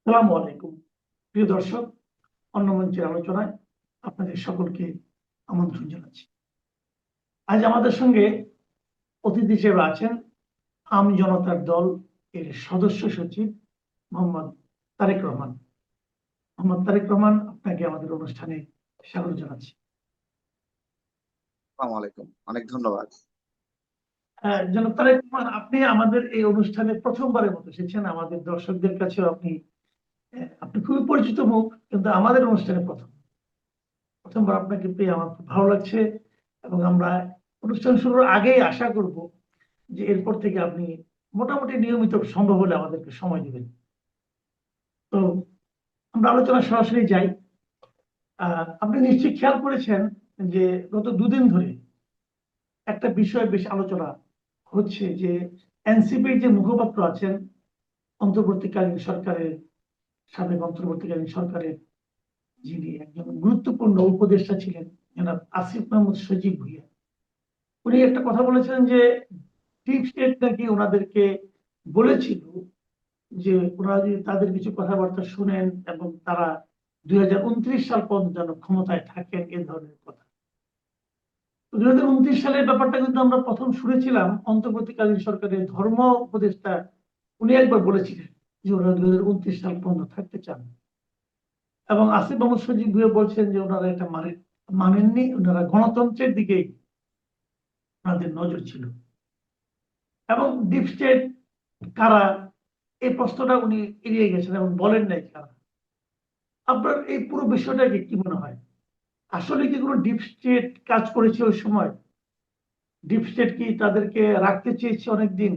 আসসালামু আলাইকুম। প্রিয় দর্শক, অন্য মঞ্চের আলোচনায় আপনাদের সকলকে আমন্ত্রণ জানাচ্ছি। আজ আমাদের সঙ্গে অতিথি হিসেবে আছেন আম জনতার দল এর সদস্য সচিব মোহাম্মদ তারেক রহমান। মোহাম্মদ তারেক রহমান, আপনাকে আমাদের অনুষ্ঠানে স্বাগত জানাচ্ছি। আসসালামু আলাইকুম, অনেক ধন্যবাদ। জনাব তারেক রহমান, আপনি আমাদের এই অনুষ্ঠানে প্রথমবারের মতো এসেছেন। আমাদের দর্শকদের কাছেও আপনি আপনি খুবই পরিচিত মুখ, কিন্তু আমাদের অনুষ্ঠানে প্রথমবার আপনাকে পেয়ে আমার খুব ভালো লাগছে। এবং আমরা অনুষ্ঠান শুরুর আগেই আশা করব যে এরপর থেকে আপনি মোটামুটি নিয়মিত সম্ভব হলে আমাদেরকে সময় দিবেন। তো আমরা আলোচনা সরাসরি যাই। আপনি নিশ্চয়ই খেয়াল করেছেন যে গত দুদিন ধরে একটা বিষয় বেশ আলোচনা হচ্ছে যে এনসিপির যে মুখপাত্র আছেন, অন্তর্বর্তীকালীন সরকারের সাবেক অন্তর্বর্তীকালীন সরকারের যিনি একজন গুরুত্বপূর্ণ উপদেষ্টা ছিলেন, জনাব আসিফ মাহমুদ সজীব ভুঁইয়া, উনি একটা কথা বলেছেন যে ডিপ স্টেট নাকি ওনাদেরকে বলেছিল যে ওনারা যদি তাদের কিছু কথাবার্তা শুনেন এবং তারা 2029 সাল পর্যন্ত যেন ক্ষমতায় থাকেন, এ ধরনের কথা। 2029 সালের ব্যাপারটা কিন্তু আমরা প্রথম শুনেছিলাম অন্তর্বর্তীকালীন সরকারের ধর্ম উপদেষ্টা, উনি একবার বলেছিলেন যে ওনারা 2029 সাল পর্যন্ত থাকতে চান। এবং আসিফ মাহমুদ সজীব ভুঁইয়া বলছেন যে ওনারা এটা মানেননি, ওনারা গণতন্ত্রের দিকেই ওনাদের নজর ছিল। এবং ডিপ স্টেট কারা, এই প্রশ্নটা উনি এড়িয়ে গেছেন এবং বলেন নাই কারা। আপনার এই পুরো বিষয়টাকে কি মনে হয়? আসলে কি কোনো ডিপ স্টেট কাজ করেছে ওই সময়? ডিপ স্টেট কি তাদেরকে রাখতে চেয়েছে অনেকদিন?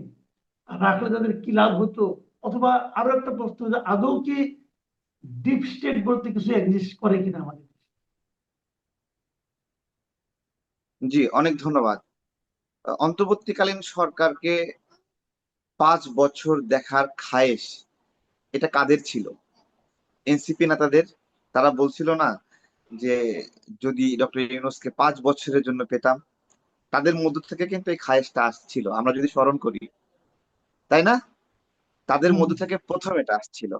আর রাখলে তাদের কি লাভ হতো? অথবা আরো একটা প্রশ্ন, যে আদৌ কি ডিপ স্টেট বলতে কিছু এক্সিস্ট করে কিনা আমাদের? জি, অনেক ধন্যবাদ। অন্তর্বর্তীকালীন সরকারকে 5 বছর দেখার খায়েশ এটা কাদের ছিল? এনসিপি নেতাদের। তারা বলছিল না যে যদি ডক্টর ইউনূসকে 5 বছরের জন্য পেতাম। তাদের মধ্য থেকে কিন্তু এই খায়েশটা আসছিল, আমরা যদি স্মরণ করি, তাই না? তাদের হুম। মধ্য থেকে প্রথম এটা আসছিল।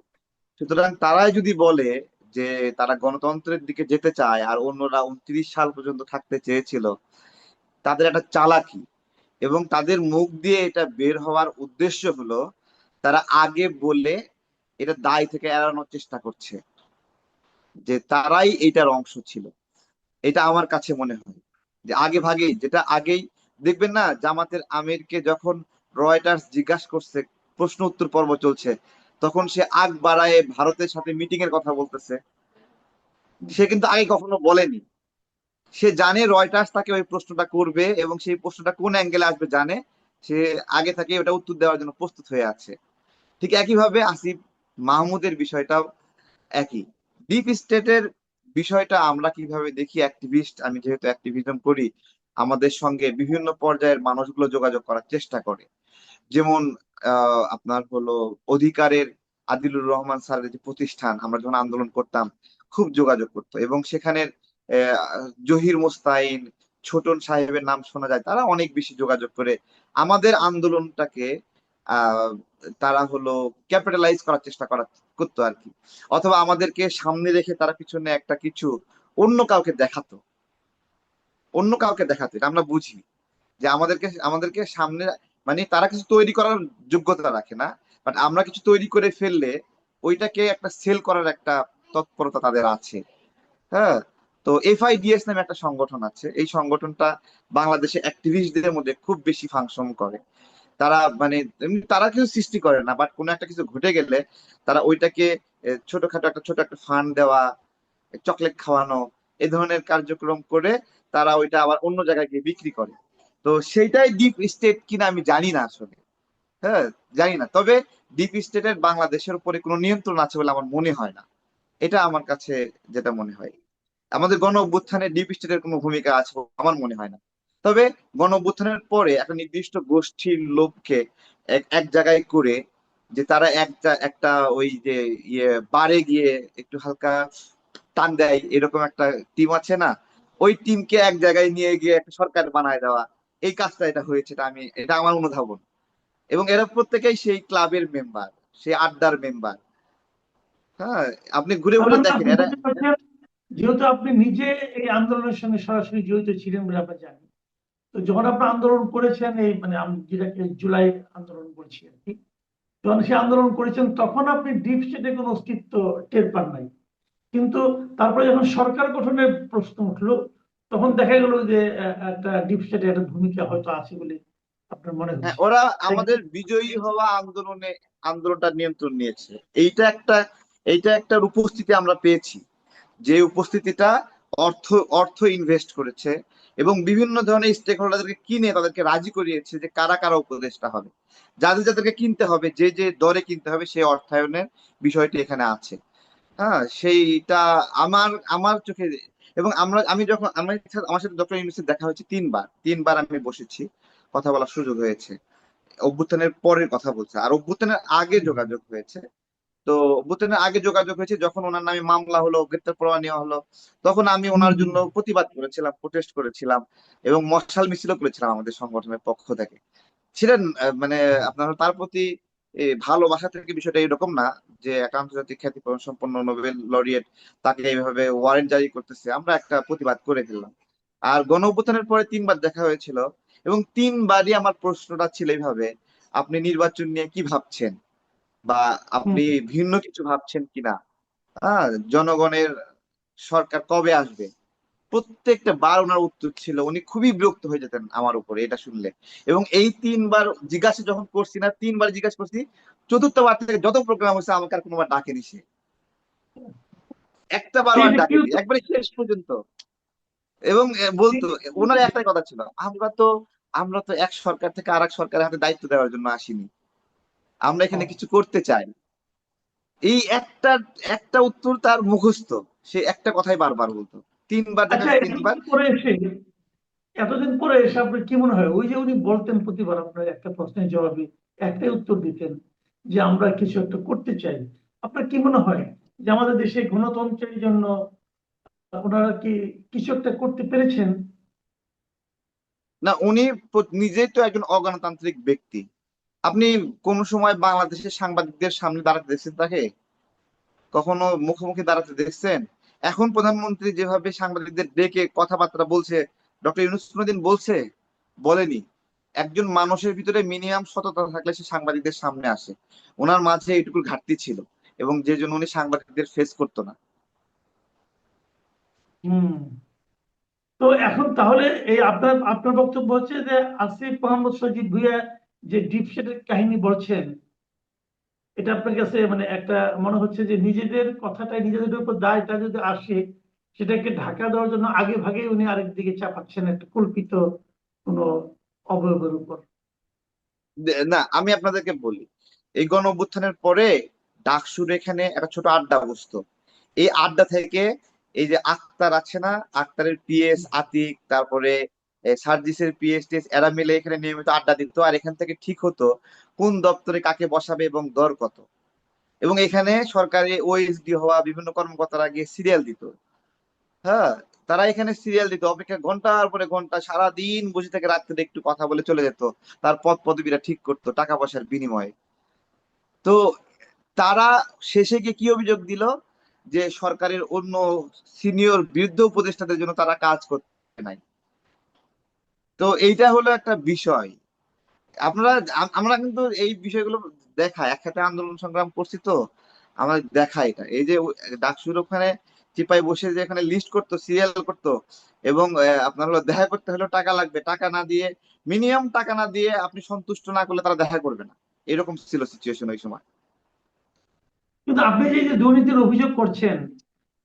সুতরাং তারাই যদি বলে যে তারা গণতন্ত্রের দিকে যেতে চায় আর অন্যরা 29 সাল পর্যন্ত থাকতে চেয়েছিল, তাদের একটা চালাকি। এবং তাদের মুখ দিয়ে এটা বের হওয়ার উদ্দেশ্য হলো তারা আগে বলে এটা দায় থেকে এড়ানোর চেষ্টা করছে যে তারাই এটার অংশ ছিল। এটা আমার কাছে মনে হয় যে আগে ভাগে যেটা আগেই দেখবেন না, জামাতের আমিরকে যখন রয়টার্স জিজ্ঞাসা করছে, প্রশ্ন উত্তর পর্ব চলছে, তখন সে আগ বাড়ায় ভারতের সাথে মিটিং এর কথা বলতেছে। সে কিন্তু আগে কখনো বলেনি। সে জানে রয়টার্স তাকে ওই প্রশ্নটা করবে এবং সেই প্রশ্নটা কোন অ্যাঙ্গেলে আসবে জানে। সে আগে থেকে ওটা উত্তর দেওয়ার জন্য প্রস্তুত হয়ে আছে। ঠিক একইভাবে আসিফ মাহমুদের বিষয়টাও একই। ডিপ স্টেটের বিষয়টা আমরা কিভাবে দেখি, অ্যাক্টিভিস্ট, আমি যেহেতু অ্যাক্টিভিজম করি, আমাদের সঙ্গে বিভিন্ন পর্যায়ের মানুষগুলো যোগাযোগ করার চেষ্টা করে। যেমন আপনার হলো অধিকারের আদিলুর রহমান স্যারের যে প্রতিষ্ঠান, আমরা যখন আন্দোলন করতাম খুব যোগাযোগ করতো, এবং সেখানের জহির মোস্তাইন, ছোটন সাহেবের নাম শোনা যায়, তারা অনেক বেশি যোগাযোগ করে আমাদের আন্দোলনটাকে আহ তারা হলো ক্যাপিটালাইজ করার চেষ্টা করতো আর কি। অথবা আমাদেরকে সামনে রেখে তারা পিছনে একটা কিছু অন্য কাউকে দেখাতো, এটা আমরা বুঝি যে আমাদেরকে আমাদেরকে সামনে, মানে তারা কিছু তৈরি করার যোগ্যতা রাখে না, বাট আমরা কিছু তৈরি করে ফেললে ওইটাকে একটা সেল করার একটা তৎপরতা তাদের আছে। হ্যাঁ। তো এফআইডিএস নামে একটা সংগঠন আছে, এই সংগঠনটা বাংলাদেশে অ্যাক্টিভিস্টদের মধ্যে খুব বেশি ফাংশন করে। তারা মানে এমনি তারা কিছু সৃষ্টি করে না, বাট কোনো একটা কিছু ঘটে গেলে তারা ওইটাকে ছোটখাটো একটা ছোট একটা ফান্ড দেওয়া, চকলেট খাওয়ানো, এই ধরনের কার্যক্রম করে তারা ওইটা আবার অন্য জায়গায় গিয়ে বিক্রি করে। তো সেইটাই ডিপ স্টেট কিনা আমি জানি না আসলে। হ্যাঁ, জানি না। তবে ডিপ স্টেটের বাংলাদেশের উপরে কোনো নিয়ন্ত্রণ আছে বলে আমার মনে হয় না। এটা আমার কাছে যেটা মনে হয়, আমাদের গণ অভ্যুত্থানে ডিপ স্টেটের কোনো ভূমিকা আছে বলে আমার মনে হয় না। তবে গণ অভ্যুত্থানের পরে একটা নির্দিষ্ট গোষ্ঠীর লোককে এক এক জায়গায় করে, যে তারা একটা ওই যে ইয়ে বারে গিয়ে একটু হালকা টান দেয়, এরকম একটা টিম আছে না, ওই টিমকে এক জায়গায় নিয়ে গিয়ে একটা সরকার বানায় দেওয়া, এই কাজটা এটা হয়েছে, এটা আমার অনুধাবন। এবং এরা প্রত্যেকেই সেই ক্লাবের মেম্বার, সেই আড্ডার মেম্বার। হ্যাঁ, আপনি ঘুরে তার ঘুরে মানে দেখেন আপনি এরা। বলতে চাচ্ছেন, যেহেতু আপনি নিজে এই আন্দোলনের সঙ্গে সরাসরি জড়িত ছিলেন বলে আমরা জানি, তো যখন আপনি আন্দোলন করেছেন, এই মানে যেটাকে জুলাই আন্দোলন বলছি আর কি, যখন সে আন্দোলন করেছেন তখন আপনি ডিপ স্টেটের কোনো অস্তিত্ব টের পান নাই, কিন্তু তারপরে যখন সরকার গঠনের প্রশ্ন উঠলো, তখন দেখা গেল যে একটা ডিপ স্টেটের একটা ভূমিকা হয়তো আছে বলে আপনার মনে হ্যাঁ, হচ্ছে, ওরা তাই কি? আমাদের বিজয়ী হওয়া আন্দোলনটা নিয়ন্ত্রণ নিয়েছে। এইটা একটা উপস্থিতি আমরা পেয়েছি, যে উপস্থিতিটা অর্থ অর্থ ইনভেস্ট করেছে এবং বিভিন্ন ধরনের স্টেক হোল্ডারদেরকে কিনে তাদেরকে রাজি করিয়েছে যে কারা কারা উপদেষ্টা হবে, যাদের যাদেরকে কিনতে হবে, যে যে দরে কিনতে হবে, সেই অর্থায়নের বিষয়টি এখানে আছে। হ্যাঁ, সেইটা আমার আমার চোখে। এবং আমার সাথে ডক্টর ইউনূসের দেখা হয়েছে তিনবার, তিনবার আমি বসেছি, কথা বলার সুযোগ হয়েছে। অভ্যুত্থানের পরের কথা বলছে, আর অভ্যুত্থানের আগে যোগাযোগ হয়েছে। তো অভ্যুত্থানের আগে যোগাযোগ হয়েছে যখন ওনার নামে মামলা হলো, গ্রেপ্তার পরোয়ানা নেওয়া হলো, তখন আমি ওনার হুম। জন্য প্রতিবাদ করেছিলাম, প্রোটেস্ট করেছিলাম এবং মশাল মিছিলও করেছিলাম আমাদের সংগঠনের পক্ষ থেকে। ছিলেন মানে আপনার তার প্রতি ভালোবাসা থেকে বিষয়টা এরকম না যে একটা আন্তর্জাতিক খ্যাতি সম্পন্ন নোবেল লরিয়েট তাকে এইভাবে ওয়ারেন্ট জারি করতেছে, আমরা একটা প্রতিবাদ করে ফেললাম। আর গণ অভ্যুত্থানের পরে তিনবার দেখা হয়েছিল এবং তিনবারই আমার প্রশ্নটা ছিল এইভাবে, আপনি নির্বাচন নিয়ে কি ভাবছেন, বা হুম। আপনি ভিন্ন কিছু ভাবছেন কিনা, হ্যাঁ, জনগণের সরকার কবে আসবে। প্রত্যেকটা বার ওনার উত্তর ছিল, উনি খুবই বিরক্ত হয়ে যেতেন আমার উপরে এটা শুনলে। এবং এই তিনবার জিজ্ঞাসা যখন করছি, না তিনবার জিজ্ঞাসা করছি, চতুর্থ বার থেকে যত প্রোগ্রাম হয়েছে আমাকে আর কোনোবার ডাকেনি সে, একটা বারও আর সেইটা কি ডাকেনি, উত্তর একবারে দিয়েছে? শেষ পর্যন্ত। এবং বলতো, তিনি কি ওনার উত্তর একটাই দিয়েছে? কথা ছিল, আমরা তো এক সরকার থেকে আরেক সরকারের হাতে দায়িত্ব দেওয়ার জন্য আসিনি, আমরা এখানে ও, কিছু করতে চাই। এই একটা একটা উত্তর তার মুখস্থ, সে একটা কথাই বারবার বলতো। তিনবার দেখা আচ্ছা, হয়েছে, তিনবার। এতদিন পরে এসে, এতদিন পরে এসে আপনার কি মনে হয়, ওই যে উনি বলতেন প্রতিবার আপনার একটা প্রশ্নের জবাবে একটাই উত্তর দিতেন যে আমরা কিছু একটা করতে চাই, আপনার কি মনে হয় যে আমাদের দেশে গণতন্ত্রের জন্য ওনারা কি কিছু একটা করতে পেরেছেন? না, উনি নিজেই তো একজন অগণতান্ত্রিক ব্যক্তি। আপনি কোন সময় বাংলাদেশের সাংবাদিকদের সামনে দাঁড়াতে দেখছেন তাকে? কখনো মুখোমুখি দাঁড়াতে দেখছেন? এখন প্রধানমন্ত্রী যেভাবে সাংবাদিকদের ডেকে কথাবার্তা বলছে, ডক্টর ইউনূস কোনোদিন বলছে? বলেনি। একজন মানুষের ভিতরে মিনিমাম সততা থাকলে সে সাংবাদিকদের সামনে আসে। ওনার মাঝে এইটুকু ঘাটতি ছিল এবং যে জন্য উনি সাংবাদিকদের ফেস করতো না। হুম। তো এখন তাহলে এই আপনার আপনার বক্তব্য হচ্ছে যে আসিফ মোহাম্মদ সজীব ভুঁইয়া যে ডিপসেটের কাহিনী বলছেন, এটা আপনার কাছে মানে একটা মনে হচ্ছে যে নিজেদের কথাটাই নিজেদের উপর দায়টা যদি আসে, সেটাকে ঢাকা দেওয়ার জন্য আগে ভাগে উনি আরেকদিকে চাপাচ্ছেন একটা কল্পিত কোনো অবয়বের উপর। না, আমি আপনাদেরকে বলি, এই গণ অভ্যুত্থানের পরে ডাকসুর এখানে একটা ছোট আড্ডা বসতো। এই আড্ডা থেকে এই যে আক্তার আছে না, আক্তারের পিএস আতিক, তারপরে সার্জিসের পিএস টিএস, এরা মিলে এখানে নিয়মিত আড্ডা দিত, আর এখান থেকে ঠিক হতো কোন দপ্তরে কাকে বসাবে এবং দর কত। এবং এখানে সরকারি ওএসডি হওয়া বিভিন্ন কর্মকর্তারা গিয়ে সিরিয়াল দিত। হ্যাঁ, তারা এখানে সিরিয়াল দিত, অপেক্ষা ঘন্টার পরে ঘন্টা, সারা দিন বসে থেকে রাত্রে একটু কথা বলে চলে যেত। তার পদ পদবিটা ঠিক করতো টাকা পয়সার বিনিময়ে। তো তারা শেষে গিয়ে কি অভিযোগ দিল, যে সরকারের অন্য সিনিয়র বৃদ্ধ উপদেষ্টাদের জন্য তারা কাজ করতে নাই। তো এইটা হলো একটা বিষয়। আপনারা আমরা কিন্তু এই বিষয়গুলো দেখা, একসাথে আন্দোলন সংগ্রাম করছি তো, আমরা দেখা এটা, এই যে ডাকসুর ওখানে চিপায় বসে যে এখানে লিস্ট করতো, সিরিয়াল করতো, এবং আপনার হলো দেখা করতে হলো টাকা লাগবে, টাকা না দিয়ে, মিনিমাম টাকা না দিয়ে আপনি সন্তুষ্ট না করলে তারা দেখা করবে না। এরকম ছিল সিচুয়েশন ওই সময়। কিন্তু আপনি যে যে দুর্নীতির অভিযোগ করছেন,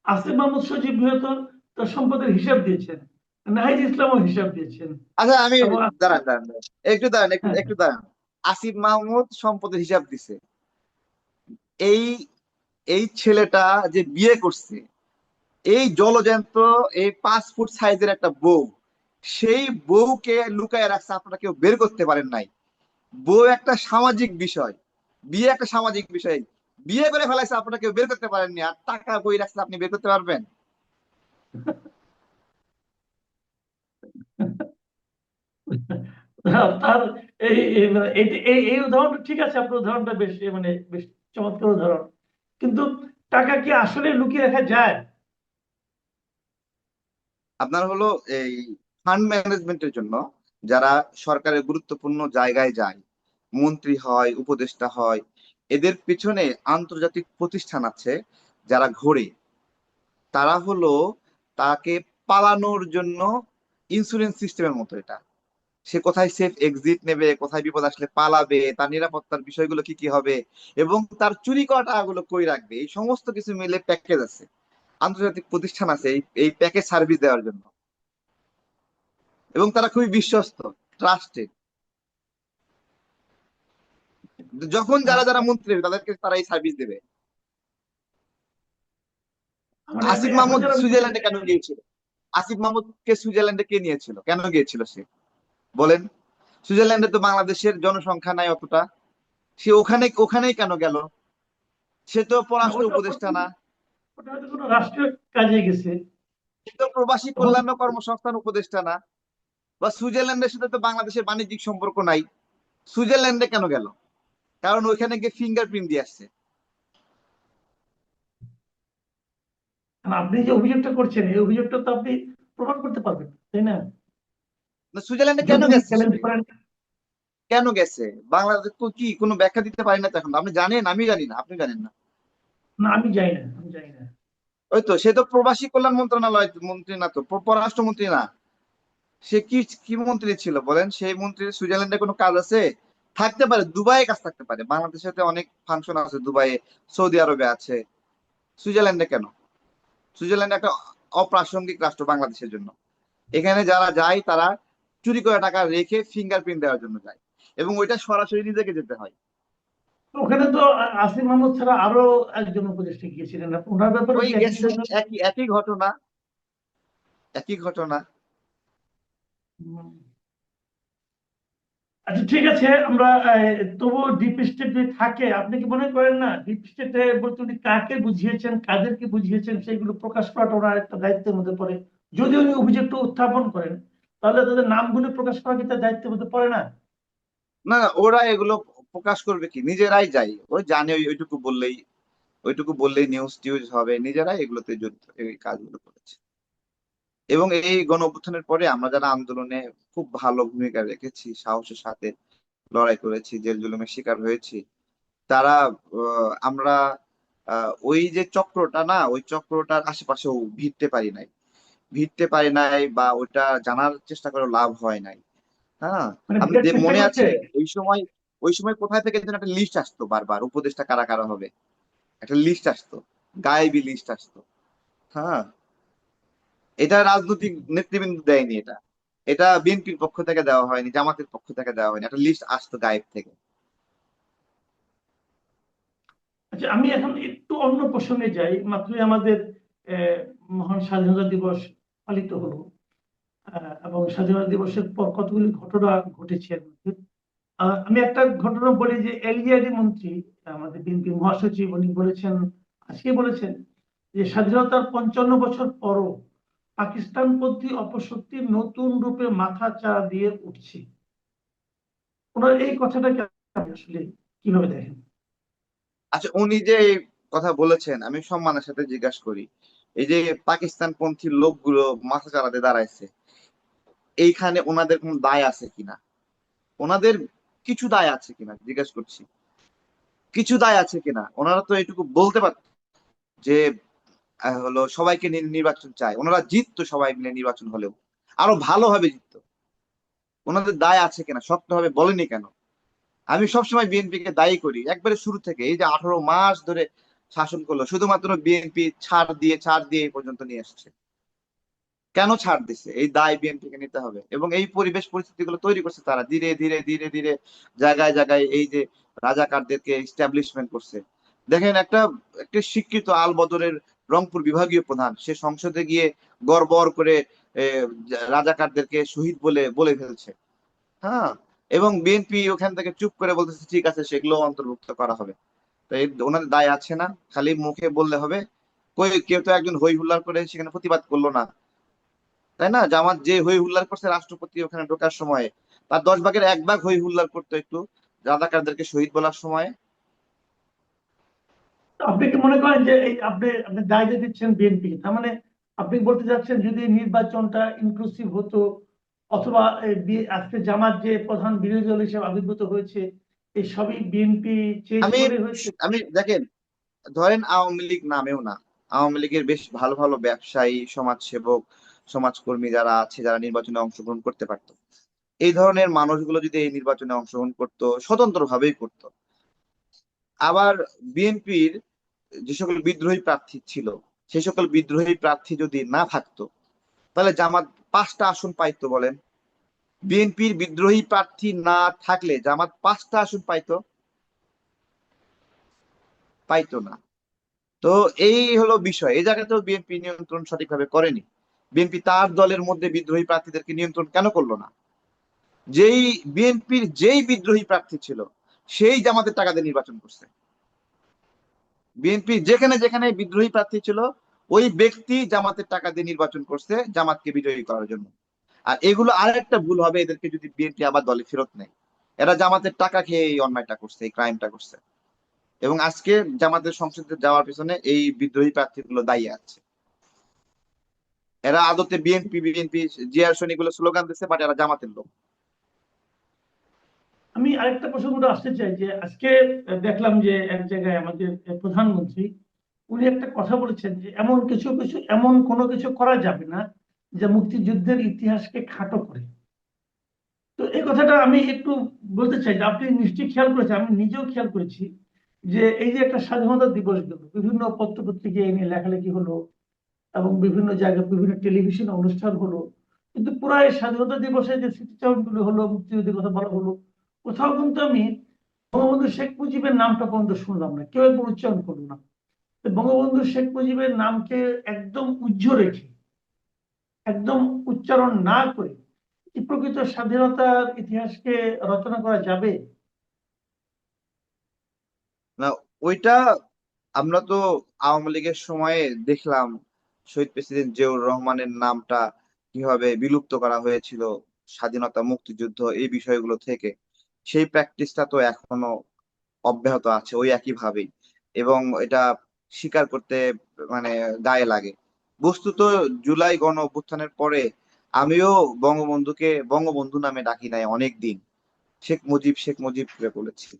আসিফ মাহমুদ সজীব ভুঁইয়া তো তার সম্পদের হিসাব দিয়েছেন, নাহিদ ইসলামও হিসাব দিয়েছেন, আচ্ছা, আমি এবং দাঁড়ান দাঁড়ান দাঁড়ান। একটু দাঁড়ান, একটু হ্যাঁ, একটু দাঁড়ান। আসিফ মাহমুদ সম্পদের হিসাব দিছে, এই এই ছেলেটা যে বিয়ে করছে, এই জলজ্যান্ত, এই 5 ফুট সাইজের একটা বউ, সেই বউকে লুকায় রাখছে, আপনারা কেউ বের করতে পারেন নাই। বউ একটা সামাজিক বিষয়, বিয়ে একটা সামাজিক বিষয়, বিয়ে করে ফেলাইছে, আপনারা কেউ বের করতে পারেননি, আর টাকা বই রাখছে, আপনি বের করতে পারবেন? তার এই এই মানে এই এই এই উদাহরণটা ঠিক আছে, আপনার উদাহরণটা বেশ মানে বেশ চমৎকার উদাহরণ। কিন্তু টাকা কি আসলে লুকিয়ে রাখা যায়? আপনার হলো এই ফান্ড ম্যানেজমেন্টের জন্য যারা সরকারের গুরুত্বপূর্ণ জায়গায় যায়, মন্ত্রী হয়, উপদেষ্টা হয়, এদের পিছনে আন্তর্জাতিক প্রতিষ্ঠান আছে যারা ঘোরে। তারা হলো তাকে পালানোর জন্য ইন্স্যুরেন্স সিস্টেমের মতো এটা। সে কোথায় সেফ এক্সিট নেবে, কোথায় বিপদ আসলে পালাবে, তার নিরাপত্তার বিষয়গুলো কি কি হবে, এবং তার চুরি করা টাকাগুলো কই রাখবে, এই সমস্ত কিছু মিলে প্যাকেজ আছে। আন্তর্জাতিক প্রতিষ্ঠান আছে এই প্যাকেজ সার্ভিস দেওয়ার জন্য, এবং তারা খুবই বিশ্বস্ত, ট্রাস্টেড। যখন যারা যারা মন্ত্রী হবে তাদেরকে তারা এই সার্ভিস দেবে। মানে আসিফ এখন মাহমুদ যারা সুইজারল্যান্ডে কেন গিয়েছিল? আসিফ মাহমুদকে সুইজারল্যান্ডে কে নিয়েছিল, কেন গিয়েছিল সে, বলেন? সুইজারল্যান্ডে তো বাংলাদেশের জনসংখ্যা নাই অতটা, সে ওখানেই কেন গেল? সে তো পররাষ্ট্র ওটা উপদেষ্টা না, ওটা হয়তো কোনো রাষ্ট্রীয় কাজে গেছে। সে তো প্রবাসী তখন কল্যাণ ও কর্মসংস্থান উপদেষ্টা না। বা সুইজারল্যান্ডের সাথে তো বাংলাদেশের বাণিজ্যিক সম্পর্ক নাই, সুইজারল্যান্ডে কেন গেল? কারণ ওইখানে গিয়ে ফিঙ্গারপ্রিন্ট দিয়ে আসছে। আপনি যে অভিযোগটা করছেন এই অভিযোগটা তো আপনি প্রমাণ করতে পারবেন, তাই না? না, সুইজারল্যান্ডে কেন যদি উনি গেছে সে? চ্যালেঞ্জ করেন। কেন গেছে? বাংলাদেশ তো কি কোনো ব্যাখ্যা দিতে পারি না তো এখন? আপনি জানেন, আমি জানি না, আপনি জানেন না। না, আমি যাই না, আমি যাই না। ওই তো, সে তো প্রবাসী কল্যাণ মন্ত্রণালয় মন্ত্রী না, তো পররাষ্ট্রমন্ত্রী না। সে কি কি মন্ত্রী ছিল বলেন? সেই মন্ত্রীর সুইজারল্যান্ডে কোনো কাজ আছে? থাকতে পারে, দুবাইয়ে কাজ থাকতে পারে, বাংলাদেশের সাথে অনেক ফাংশন আছে দুবাইয়ে, সৌদি আরবে আছে। সুইজারল্যান্ডে কেন? সুইজারল্যান্ড একটা অপ্রাসঙ্গিক রাষ্ট্র বাংলাদেশের জন্য। এখানে যারা যায় তারা চুরি করে টাকা রেখে ফিঙ্গারপ্রিন্ট দেওয়ার জন্য যায়, এবং ওইটা সরাসরি নিজেকে যেতে হয়। ওখানে তো আসিফ মাহমুদ ছাড়া আরো একজন উপদেষ্টা গিয়েছিলেন, ওনার ব্যাপারে ওই কি একই গেছে, বিষয় না? একই একই ঘটনা, একই ঘটনা। হুম। আচ্ছা, ঠিক আছে, আমরা তবুও ডিপ স্টেট যদি থাকে, আপনি কি মনে করেন না ডিপ স্টেটে বলতে উনি কাকে বুঝিয়েছেন, কাদেরকে বুঝিয়েছেন, সেগুলো প্রকাশ করাটা ওনার একটা দায়িত্বের মধ্যে পড়ে। যদি উনি অভিযোগটা উত্থাপন করেন, তাহলে তাদের নামগুলো প্রকাশ করা কি তার দায়িত্বের মধ্যে পড়ে না? না না, ওরা এগুলো প্রকাশ করবে কি? নিজেরাই যায়, ওই জানে, ওইটুকু বললেই নিউজ টিউজ হবে, নিজেরাই এগুলোতে জড়িত, এই কাজগুলো করেছে। এবং এই গণ অভ্যুত্থানের পরে আমরা যারা আন্দোলনে খুব ভালো ভূমিকা রেখেছি, সাহসের সাথে লড়াই করেছি, জেল জুলুমের শিকার হয়েছি, তারা আমরা ওই যে চক্রটা না, ওই চক্রটার আশেপাশেও ভিড়তে পারি নাই বা ওইটা জানার চেষ্টা করে লাভ হয় নাই। হ্যাঁ, মানে আপনি বিরাট চেষ্টা মনে করছে। আছে ওই সময় কোথায় থেকে যেন একটা লিস্ট আসতো বারবার, উপদেষ্টা কারা কারা হবে, একটা লিস্ট আসতো, গায়েবী লিস্ট আসতো। হ্যাঁ, এটা রাজনৈতিক নেতৃবৃন্দ দেয়নি, এটা এটা বিএনপির পক্ষ থেকে দেওয়া হয়নি, জামাতের পক্ষ থেকে দেওয়া হয়নি, একটা লিস্ট আসতো গায়েব থেকে। আচ্ছা, আমি এখন একটু অন্য প্রসঙ্গে যাই। মাত্রই আমাদের আহ, মহান স্বাধীনতা দিবস পালিত হলো, এবং স্বাধীনতা দিবসের পর কতগুলি ঘটনা ঘটেছে এর মধ্যে। আমি একটা ঘটনা বলি যে এলজিআইডি মন্ত্রী, আমাদের বিএনপি মহাসচিব, উনি বলেছেন, আজকে বলেছেন যে স্বাধীনতার 55 বছর পরও পাকিস্তানপন্থী অপশক্তি নতুন রূপে মাথা চাড়া দিয়ে উঠছে। ওনার এই কথাটাকে আপনি আসলে কিভাবে দেখেন? আচ্ছা, উনি যে এই কথা বলেছেন, আমি সম্মানের সাথে জিজ্ঞাসা করি, এই যে পাকিস্তান পন্থী লোকগুলো মাথা চাড়াতে দাঁড়াইছে, এইখানে ওনাদের কোন দায় আছে কিনা, ওনাদের কিছু দায় আছে কিনা জিজ্ঞেস করছি, কিছু দায় আছে কিনা? ওনারা তো এটুকু বলতে পারত যে হলো সবাইকে নির্বাচন চায়, ওনারা জিততো সবাই মিলে নির্বাচন হলেও, আরো ভালোভাবে জিততো। ওনাদের দায় আছে কিনা শক্তভাবে বলেনি কেন? আমি সবসময় বিএনপি কে দায়ী করি, একবারে শুরু থেকে, এই যে 18 মাস ধরে শাসন করলো, শুধুমাত্র বিএনপি ছাড় দিয়ে এই পর্যন্ত নিয়ে আসছে। কেন ছাড় দিছে? এই দায় বিএনপি কে নিতে হবে, এবং এই পরিবেশ পরিস্থিতি গুলো তৈরি করছে তারা, ধীরে ধীরে ধীরে ধীরে জায়গায় জায়গায় এই যে রাজাকারদেরকে এস্টাবলিশমেন্ট করছে। দেখেন, একটা একটা শিক্ষিত আলবদরের রংপুর বিভাগীয় প্রধান, সে সংসদে গিয়ে গড়বড় করে রাজাকারদেরকে শহীদ বলে বলে ফেলছে। হ্যাঁ, এবং বিএনপি ওখান থেকে চুপ করে বলতেছে ঠিক আছে, সেগুলো অন্তর্ভুক্ত করা হবে। তো ওনাদের দায় আছে না? খালি মুখে বললে হবে? কই, কেউ তো একজন হই হুল্লার করে সেখানে প্রতিবাদ করলো না, তাই না? জামাত যে হই হুল্লার করছে রাষ্ট্রপতি ওখানে ঢোকার সময়, তার 10 ভাগের 1 ভাগ হই হুল্লার করতো একটু রাজাকারদেরকে শহীদ বলার সময়। আপনি কি মনে করেন যে এই আপনি আপনি দায় দিয়ে দিচ্ছেন বিএনপি, তার মানে আপনি বলতে চাচ্ছেন যদি নির্বাচনটা ইনক্লুসিভ হতো, অথবা আজকে জামাত যে প্রধান বিরোধী দল হিসেবে আবির্ভূত হয়েছে, এই সবই বিএনপি চেয়েছে আমি বলে হয়েছে? আমি দেখেন, ধরেন আওয়ামী লীগ নামেও না, আওয়ামী লীগের বেশ ভালো ভালো ব্যবসায়ী, সমাজসেবক, সমাজকর্মী যারা আছে, যারা নির্বাচনে অংশগ্রহণ করতে পারতো। এই ধরনের মানুষগুলো যদি এই নির্বাচনে অংশগ্রহণ করতো, স্বতন্ত্র ভাবেই করতো। আবার বিএনপির যে সকল বিদ্রোহী প্রার্থী ছিল, সেই সকল বিদ্রোহী প্রার্থী যদি না থাকতো, তাহলে জামাত 5টা আসন পাইতো বলেন? বিএনপির বিদ্রোহী প্রার্থী না থাকলে জামাত 5টা আসন পাইতো? পাইতো না। তো এই হলো বিষয়, এই জায়গাতেও বিএনপি নিয়ন্ত্রণ সঠিকভাবে করেনি। বিএনপি তার দলের মধ্যে বিদ্রোহী প্রার্থীদেরকে নিয়ন্ত্রণ কেন করলো না? যেই বিএনপির যেই বিদ্রোহী প্রার্থী ছিল, সেই জামাতের টাকা দিয়ে নির্বাচন করছে। বিএনপি যেখানে যেখানে বিদ্রোহী প্রার্থী ছিল, ওই ব্যক্তি জামাতের টাকা দিয়ে নির্বাচন করছে জামাতকে বিজয়ী করার জন্য। আর এগুলো আরেকটা ভুল হবে এদেরকে যদি বিএনপি আবার দলে ফেরত নেয়। এরা জামাতের টাকা খেয়ে এই অন্যায়টা করছে, এই ক্রাইমটা করছে। এবং আজকে জামাতের সংসদে যাওয়ার পিছনে এই বিদ্রোহী প্রার্থীগুলো দায়ী আছে। এরা আদতে বিএনপি বিএনপি জিয়ার সৈনিকগুলো স্লোগান দিচ্ছে, বাট এরা জামাতের লোক। আমি আরেকটা প্রসঙ্গ আসতে চাই যে আজকে দেখলাম যে এক জায়গায় আমাদের প্রধানমন্ত্রী উনি একটা কথা বলেছেন যে এমন কিছু কিছু এমন কোনো কিছু করা যাবে না যা মুক্তিযুদ্ধের ইতিহাসকে খাটো করে। তো এই কথাটা আমি একটু বলতে চাই যে আপনি নিশ্চয়ই খেয়াল করেছেন, আমি নিজেও খেয়াল করেছি যে এই যে একটা স্বাধীনতা দিবস গেল, বিভিন্ন পত্র পত্রিকায় এনে লেখালেখি হলো এবং বিভিন্ন জায়গায় বিভিন্ন টেলিভিশন অনুষ্ঠান হলো, কিন্তু পুরো এই স্বাধীনতা দিবসে যে স্মৃতিচারণগুলো হলো, মুক্তিযুদ্ধের কথা বলা হলো, কোথাও কিন্তু আমি বঙ্গবন্ধু শেখ মুজিবের নামটা পর্যন্ত শুনলাম না, কেউ একবার উচ্চারণ করলো না। তো বঙ্গবন্ধু শেখ মুজিবের নামকে একদম উজ্জ্ব রেখে, একদম উচ্চারণ না করে কি প্রকৃত স্বাধীনতার ইতিহাসকে রচনা করা যাবে? না, ওইটা আমরা তো আওয়ামী লীগের সময়ে দেখলাম শহীদ প্রেসিডেন্ট জিয়াউর রহমানের নামটা কিভাবে বিলুপ্ত করা হয়েছিল স্বাধীনতা মুক্তিযুদ্ধ এই বিষয়গুলো থেকে। সেই প্র্যাকটিসটা তো এখনো অব্যাহত আছে ওই একই ভাবেই। এবং এটা স্বীকার করতে মানে গায়ে লাগে। বস্তুত জুলাই গণ অভ্যুত্থানের পরে আমিও বঙ্গবন্ধুকে বঙ্গবন্ধু নামে ডাকি নাই অনেক দিন, শেখ মুজিব শেখ মুজিব করে বলেছি।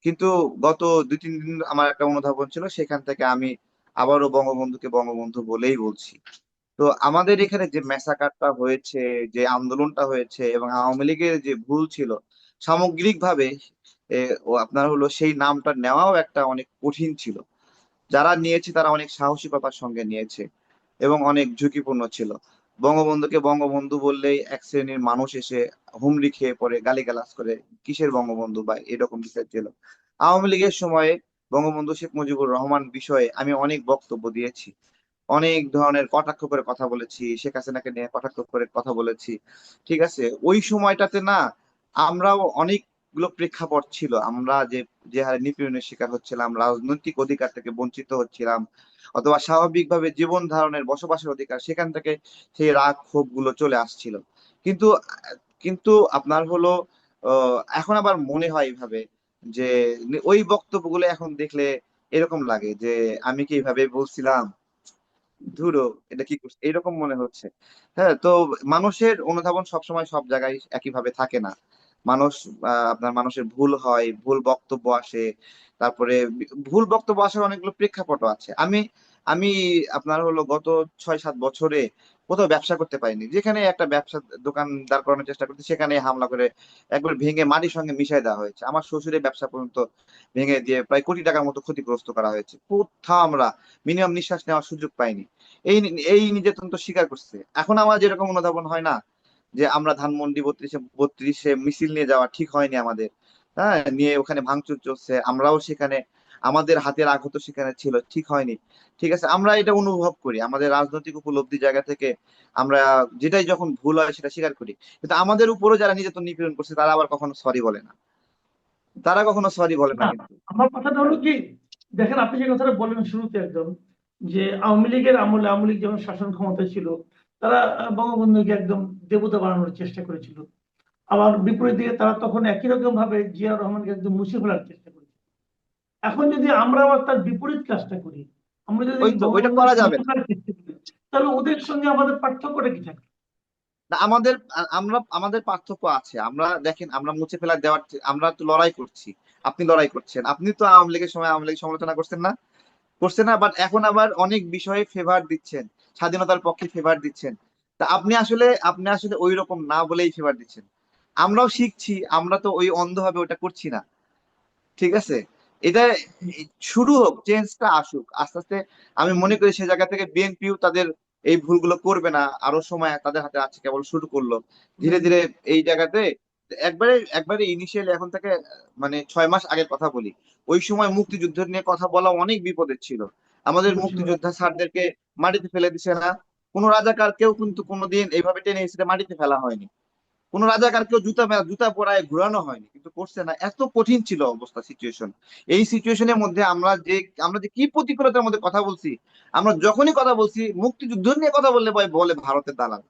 কিন্তু গত 2-3 দিন আমার একটা অনুধাবন ছিল, সেখান থেকে আমি আবারও বঙ্গবন্ধুকে বঙ্গবন্ধু বলেই বলছি। তো আমাদের এখানে যে ম্যাসাকারটা হয়েছে, যে আন্দোলনটা হয়েছে, এবং আওয়ামী লীগের যে ভুল ছিল সামগ্রিকভাবে, ও আপনার হলো সেই নামটা নেওয়াও একটা অনেক কঠিন ছিল। যারা নিয়েছে তারা অনেক সাহসিকতার সঙ্গে নিয়েছে এবং অনেক ঝুঁকিপূর্ণ ছিল। বঙ্গবন্ধুকে বঙ্গবন্ধু বললেই এক শ্রেণীর মানুষ এসে হুমড়ি খেয়ে পড়ে, গালিগালাজ করে, কিসের বঙ্গবন্ধু বা এরকম বিষয় ছিল। আওয়ামী লীগের সময়ে বঙ্গবন্ধু শেখ মুজিবুর রহমান বিষয়ে আমি অনেক বক্তব্য দিয়েছি, অনেক ধরনের কটাক্ষ করে কথা বলেছি, শেখ হাসিনাকে নিয়ে কটাক্ষ করে কথা বলেছি। ঠিক আছে, ওই সময়টাতে না আমরাও অনেকগুলো প্রেক্ষাপট ছিল, আমরা যে যে হারে নিপীড়নের শিকার হচ্ছিলাম, রাজনৈতিক অধিকার থেকে বঞ্চিত হচ্ছিলাম, অথবা স্বাভাবিকভাবে জীবন ধারণের বসবাসের অধিকার, সেখান থেকে সেই রাগ ক্ষোভ গুলো চলে আসছিল। কিন্তু কিন্তু আপনার হলো এখন আবার মনে হয় এইভাবে যে ওই বক্তব্যগুলো এখন দেখলে এরকম লাগে যে আমি কি এইভাবে বলছিলাম, ধুরো এটা কি করছে, এরকম মনে হচ্ছে। হ্যাঁ, তো মানুষের অনুধাবন সবসময় সব জায়গায় একইভাবে থাকে না। মানুষ আপনার মানুষের ভুল হয়, ভুল বক্তব্য আসে। তারপরে ভুল বক্তব্য আসার অনেকগুলো প্রেক্ষাপটও আছে। আমি আমি আপনার হলো গত 6-7 বছরে কোথাও ব্যবসা করতে পারিনি, যেখানে একটা ব্যবসা দোকান দাঁড় করানোর চেষ্টা করতে সেখানে হামলা করে একবার ভেঙে মাটির সঙ্গে মিশাই দেওয়া হয়েছে। আমার শ্বশুরের ব্যবসা পর্যন্ত ভেঙে দিয়ে প্রায় কোটি টাকার মতো ক্ষতিগ্রস্ত করা হয়েছে। কোথাও আমরা মিনিমাম নিঃশ্বাস নেওয়ার সুযোগ পাইনি। এই এই নির্যাতন তো স্বীকার করছে। এখন আমার যেরকম অনুধাবন হয় না যে আমরা ধানমন্ডি 32-এ মিছিল নিয়ে যাওয়া ঠিক হয়নি আমাদের, হ্যাঁ, নিয়ে ওখানে ভাঙচুর চলছে, আমরাও সেখানে আমাদের হাতের আঘাতও সেখানে ছিল, ঠিক হয়নি। ঠিক আছে, আমরা এটা অনুভব করি আমাদের রাজনৈতিক উপলব্ধি জায়গা থেকে। আমরা যেটাই যখন ভুল হয় সেটা স্বীকার করি, কিন্তু আমাদের উপরও যারা নির্যাতন নিপীড়ন করছে তারা আবার কখনো সরি বলে না, তারা কখনো সরি বলে না না, কিন্তু। আমার কথাটা হলো কি, দেখেন আপনি যে কথাটা বললেন শুরুতে একদম, যে আওয়ামী লীগের আমলে, আওয়ামী লীগ যখন শাসন ক্ষমতায় ছিল, তারা বঙ্গবন্ধুকে একদম দেবতা বানানোর চেষ্টা করেছিল। আবার বিপরীত দিকে তারা তখন একই রকম ভাবে জিয়া রহমানকে একদম মুছে ফেলার চেষ্টা করেছিল। এখন যদি আমরা আবার তার বিপরীত কাজটা করি, আমরা যদি ওই তো ওইটা বঙ্গবন্ধুর করা যাবে না। সমঝোতার ক্ষেত্রে করি, তাহলে ওদের সঙ্গে আমাদের পার্থক্যটা কি থাকবে? না, আমাদের পার্থক্য আছে। আমরা দেখেন, আমরা মুছে ফেলা দেওয়ার আমরা তো লড়াই করছি। আপনি লড়াই করছেন, আপনি তো আওয়ামী লীগের সময় আওয়ামী লীগ সমালোচনা করছেন না? করছেন না? বাট এখন আবার অনেক বিষয়ে ফেভার দিচ্ছেন, স্বাধীনতার পক্ষে ফেভার দিচ্ছেন। তা আপনি আসলে ওই রকম না বলেই ফেভার দিচ্ছেন। আমরাও শিখছি, আমরা তো ওই অন্ধভাবে ওটা করছি না। ঠিক আছে, এটা শুরু হোক, চেঞ্জটা আসুক আস্তে আস্তে। আমি মনে করি সে জায়গা থেকে বিএনপিও তাদের এই ভুলগুলো করবে না, আরো সময় তাদের হাতে আছে, কেবল শুরু করলো ধীরে ধীরে এই জায়গাতে। একবারে একবারে ইনিশিয়ালি এখন থেকে মানে 6 মাস আগের কথা বলি, ওই সময় মুক্তিযুদ্ধ নিয়ে কথা বলা অনেক বিপদের ছিল। আমাদের মুক্তিযোদ্ধা স্যারদেরকে মাটিতে ফেলে দিছে না, কোনো রাজাকার কেউ কিন্তু কোনোদিন এইভাবে টেনে হিসেবে মাটিতে ফেলা হয়নি। কোন রাজাকারকেও জুতা পরায় ঘুরানো হয়নি, কিন্তু করছে না। এত কঠিন ছিল অবস্থা, সিচুয়েশন। এই সিচুয়েশনের মধ্যে আমরা যে কি প্রতিকূলতার মধ্যে কথা বলছি। আমরা যখনই কথা বলছি মুক্তিযুদ্ধ নিয়ে কথা বললে বলে ভারতের দালাল,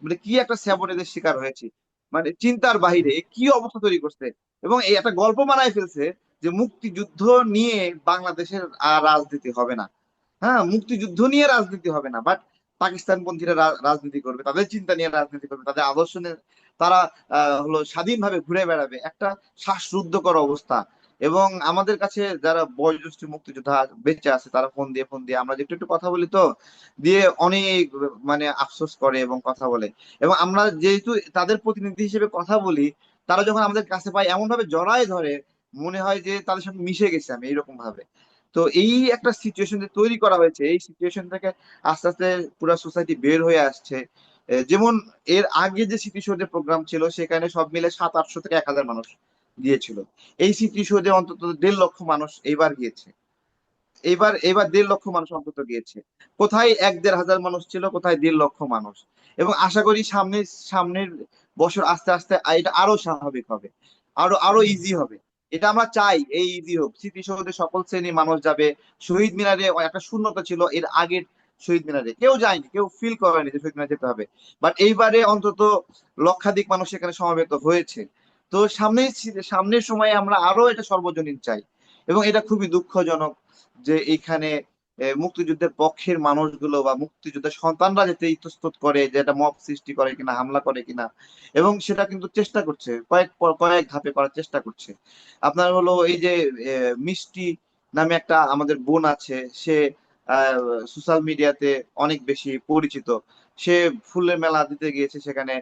মানে কি একটা স্যাবোটেজের শিকার হয়েছি, মানে চিন্তার বাহিরে এ কি অবস্থা তৈরি করছে। এবং এই একটা গল্প বানায় ফেলছে যে মুক্তিযুদ্ধ নিয়ে বাংলাদেশের আর রাজনীতি হবে না। হ্যাঁ, মুক্তিযুদ্ধ নিয়ে রাজনীতি হবে না, বাট পাকিস্তানপন্থীরা রাজনীতি করবে, তাদের চিন্তা নিয়ে রাজনীতি করবে, তাদের আদর্শ নিয়ে তারা হলো স্বাধীনভাবে ঘুরে বেড়াবে। একটা শ্বাসরুদ্ধকর অবস্থা। এবং আমাদের কাছে যারা বয়োজ্যেষ্ঠ মুক্তিযোদ্ধা বেঁচে আছে, তারা ফোন দিয়ে আমরা যে একটু একটু কথা বলি, তো দিয়ে অনেক মানে আফসোস করে এবং কথা বলে। এবং আমরা যেহেতু তাদের প্রতিনিধি হিসেবে কথা বলি, তারা যখন আমাদের কাছে পায় এমন ভাবে জড়ায় ধরে, মনে হয় যে তাদের সাথে মিশে গেছে আমি, এইরকম ভাবে। তো এই একটা সিচুয়েশন যে তৈরি করা হয়েছে, এই সিচুয়েশন থেকে আস্তে আস্তে পুরো সোসাইটি বের হয়ে আসছে। যেমন এর আগে যে স্মৃতিসৌধের প্রোগ্রাম ছিল, সেখানে সব মিলে 700-800 থেকে 1000 মানুষ গিয়েছিল। এই স্মৃতিসৌধে অন্তত 1.5 লক্ষ মানুষ এইবার গিয়েছে। এইবার 1.5 লক্ষ মানুষ অন্তত গিয়েছে। কোথায় 1-1.5 হাজার মানুষ ছিল, কোথায় 1.5 লক্ষ মানুষ। এবং আশা করি সামনের বছর আস্তে আস্তে এটা আরো স্বাভাবিক হবে, আরো আরো ইজি হবে। এটা আমরা চাই, এই ইজি হোক। স্মৃতিসৌধে সকল শ্রেণীর মানুষ যাবে। শহীদ মিনারে একটা শূন্যতা ছিল এর আগের শহীদ মিনারে, কেউ যায়নি, কেউ ফিল করেনি যে শহীদ মিনারে যেতে হবে। বাট এইবারে অন্তত লক্ষাধিক মানুষ সেখানে সমবেত হয়েছে। তো সামনের সময়ে আমরা আরো এটা সর্বজনীন চাই। এবং এটা খুবই দুঃখজনক যে এইখানে মুক্তিযুদ্ধের পক্ষের মানুষগুলো বা মুক্তিযুদ্ধের সন্তানরা যেতে ইতস্তত করে, যে এটা মব সৃষ্টি করে কিনা, হামলা করে কিনা। এবং সেটা কিন্তু চেষ্টা করছে, কয়েক ধাপে করার চেষ্টা করছে। আপনার হলো এই যে মিষ্টি নামে একটা আমাদের বোন আছে, সে সোশ্যাল মিডিয়াতে অনেক বেশি পরিচিত। সে ফুলের মেলা দিতে গিয়েছে, সেখানে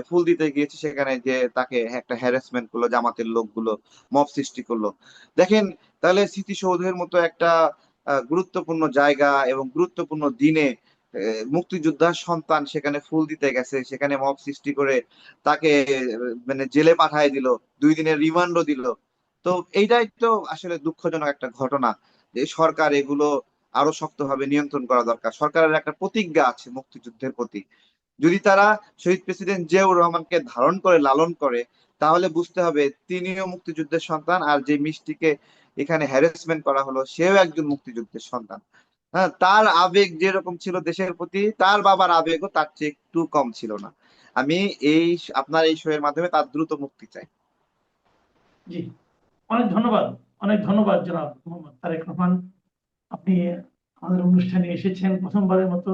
ফুল দিতে গিয়েছে, সেখানে যে তাকে একটা হ্যারাসমেন্ট করলো, জামাতের লোকগুলো মব সৃষ্টি করলো। দেখেন, তাহলে স্মৃতিসৌধের মতো একটা গুরুত্বপূর্ণ জায়গা এবং গুরুত্বপূর্ণ দিনে মুক্তিযোদ্ধার সন্তান সেখানে ফুল দিতে গেছে, সেখানে মব সৃষ্টি করে তাকে মানে জেলে পাঠায় দিল, 2 দিনের রিমান্ডও দিল। তো এইটাই তো আসলে দুঃখজনক একটা ঘটনা, যে সরকার এগুলো আরো শক্তভাবে নিয়ন্ত্রণ করা দরকার। সরকারের একটা প্রতিজ্ঞা আছে মুক্তিযুদ্ধের প্রতি। যদি তারা শহীদ প্রেসিডেন্ট জিয়াউর রহমানকে ধারণ করে লালন করে, তাহলে বুঝতে হবে তিনিও মুক্তিযুদ্ধের সন্তান, আর যে মিষ্টিকে এখানে হ্যারাসমেন্ট করা হলো সেও একজন মুক্তিযুদ্ধের সন্তান। হ্যাঁ, তার আবেগ যেরকম ছিল দেশের প্রতি, তার বাবার আবেগও তার চেয়ে একটু কম ছিল না। আমি এই আপনার এই শো এর মাধ্যমে তার দ্রুত মুক্তি চাই। জি, অনেক ধন্যবাদ। অনেক ধন্যবাদ জনাব মোহাম্মদ তারেক রহমান। আপনি আমাদের অনুষ্ঠানে এসেছেন প্রথমবারের মতো।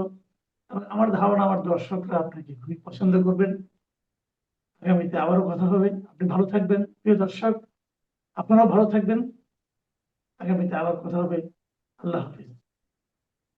আমার ধারণা আমার দর্শকরা আপনাকে খুবই পছন্দ করবেন। আগামীতে আবারও কথা হবে। আপনি ভালো থাকবেন প্রিয় দর্শক, আপনারাও ভালো থাকবেন। আগামীতে আবার কথা হবে। আল্লাহ হাফিজ।